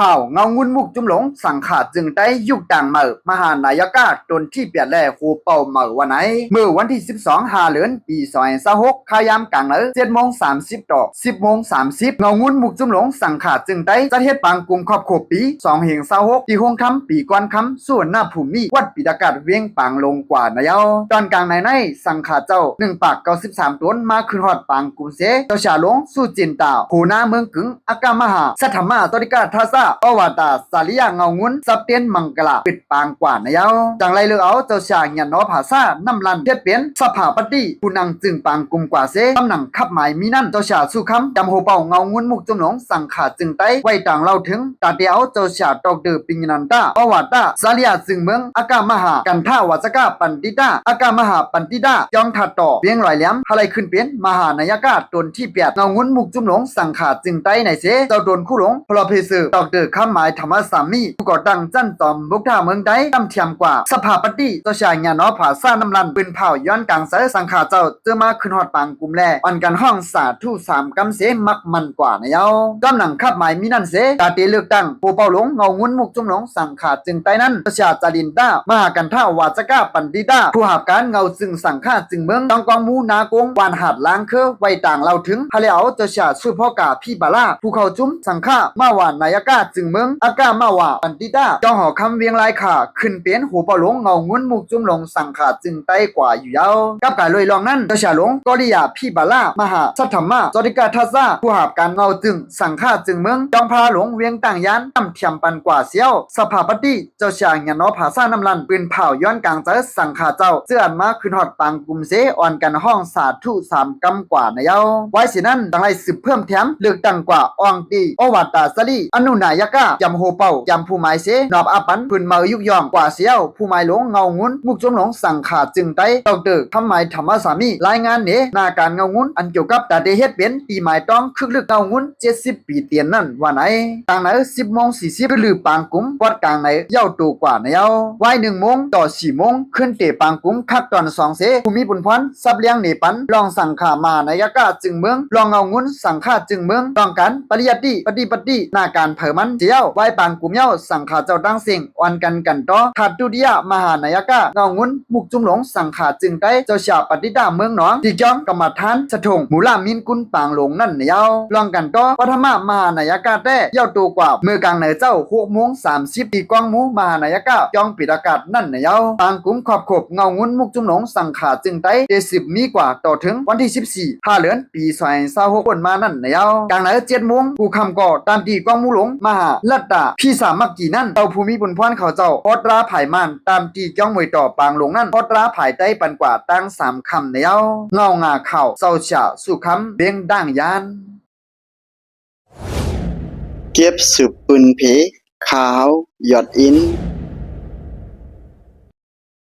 ข่าวเงางุนมุกจุ่มหลงสังขาจึงได้ยุกดังเหมือมหานายกาตนที่เปียดแล่คูเป่าเหมือวันไหนเมื่อวันที่12 หาเดือนปี2026ขายามกลางเนอ7:30 10:30เงางุนมุกจุ่มหลงสังขาจึงได้จัดเฮ็ดปางกลุ่มครอบครัวปี2/26ที่ห้องคำปีกวนคำส่วนหน้าภูมิวัดปิดากาศเวียงปางลงกว่านะเยาตอนกลางในสังขาเจ้า1 ปาก 93 ต้นมาขึ้นฮอดปางกุมเสเจ้าชาหลวงสู้จินตาหูหน้าเมืองกึ่งอากามหาสัทธมาตริกาทาซาอวตาสาลิยาเงางุนสับเตียนมังกลาปิดปางกว่านะเยาจังไรเลือเอาเจ้าชาหยันนอภาษาน้ำลันเทียบเปลี่ยนสภาปฏิผู้นังจึงปางกุมกว่าเสตำหนังขับหมายมีนั่นเจ้าชาสู้คำจำโหเป่าเงางุนมุกจุ่มหลงสังขาจึงไตไว้ต่างเล่าถึงตาเดียวเจ้าชาตอกเดือปิงนันตาอวตาสาลิยาจึงเมืองอากามหากันท่าวาสกาปันติตาอากามหาปันติตายองถัดต่อเวียงลอยแหลมอะไรขึ้นเปลี่ยนมหานายกาตนที่เปียดเงางุนมุกจุ่มหลงสังขาจึงไตไหนเสเจ้าโดนคู่หลงพลเพสือดอกเดือข้ามหมายธรรมสามีผู้ก่อตั้งจันตอมบุกท่าเมืองใดตำเทียมกว่าสภาปฏิเจ้าชายญาณอผาซ่าน้ำลันปืนเผาย้อนกลางสายสังขาเจ้าเจอมาขึ้นฮอดปางกุมแลอ่อนกันห้องสาธุ3 กำเสมักมันกว่านะเยากำหนังขับหมายมีนั่นเสตาเตเลือกตั้งผู้เป่าหลงเงางุนมุกจุ่มหลงสังขาจึงไตนั้นประชาจารินต้ามหากันท่าวาสกาปันติตาผู้หาบการเงาจึงสังขาจึงเมืองต้องกองมูนากงวานหาดล้างเคอไว้ต่างเราถึงพะเลเอาเจ้าชาสุพ่อกาพี่บาลาผู้เขาจุ้มสังขามาวานนายกาจึงเมืองอากามาวาปันติตาจองหอคำเวียงลายขาขึ้นเปลี่ยนหูเป่าหลงเงางุนมุกจุ่มหลงสังขาจึงไตกว่าอยู่ยาวกับการลอยลองนั้นเจ้าชาหลงกอริยาพี่บาลามหาสัทธมาจอริกาทัซาผู้หาบการเงาจึงสังขาจึงเมืองจองพาหลงเวียงต่างยานตำเทียมปันกว่าเสียวสภาปฏิเจ้าชายญาณอผาซ่าน้ำลันปืนเผาย้อนกลางเจอสังขาเจ้าเสื่อนมาขึ้นฮอดปางกุมเสอ่อนกันห้องสาธุ3 กำกว่านะเยาไว้สินั้นดังไรสืบเพิ่มแถมเลือกตั้งกว่าอองตีอวตาสลีอนุนายกายำโฮเป่ายำผู้หมายเสนอบอาปันปืนเมายุกย่องกว่าเสียวผู้หมายหลงเงางุนมุกจมหลงสังขาจึงไตดอกเตอร์ทำหมายธรรมสามีรายงานเนนาการเงางุนอันเกี่ยวกับตาเตเฮ็ดเป็นตีหมายต้องคึกลึกเงางุน70 ปีเตียนนั่นว่าไหนต่างไหน10:40หรือปางกุมวัดกลางไหนเย้าตูกว่านะเยาไว้1 โมงต่อ4 โมงขึ้นเตปางกุมคักตอน2เสภูมิบุญพรซับเลี้ยงเนปันลองสังขามานายกาจึงเมืองลองเงางุนสังขาจึงเมืองต้องกันปริยัติปฏินาการเผมันเจียวไว้ปางกุมเย้าสังขาเจ้าตั้งเสียงอ่อนกันต่อถัดดุดิยามหานายกาเงางุนมุกจุมหลงสังขาจึงได้เจ้าชาปฏิดาเมืองหนองที่จ้องกรรมฐานสะทงมูลามินกุลปางหลงนั่นเยาลองกันต่อปฐมมหานายกาแต่เย้าตัวกว่าเมื่อกลางเหนือเจ้า6:30ที่กองหมูมหานายกาจ้องปิดอากาศนั่นเยาปางกุมขอบขบเงางุนมุกจุมหลงสังขาจึงได้10 มีกว่าต่อถึงวันที่14 5 เดือนปี2026คนมานั่นเยากลางเหนือ7 โมงกูคำก่อตามที่กองหมูหลงมหาลัดดาพี่สามักกี่นั่นเจ้าภูมิบุญพรเขาเจ้าพอตราไผ่มันตามที่จ้องมวยต่อปางหลงนั่นพอตราไผ่ได้ปันกว่าตั้ง3 คำเยาเงางาเข่าเศร้าฉะสุคำเบ่งด่างยานเก็บสืบปืนเพขาวหยอดอิน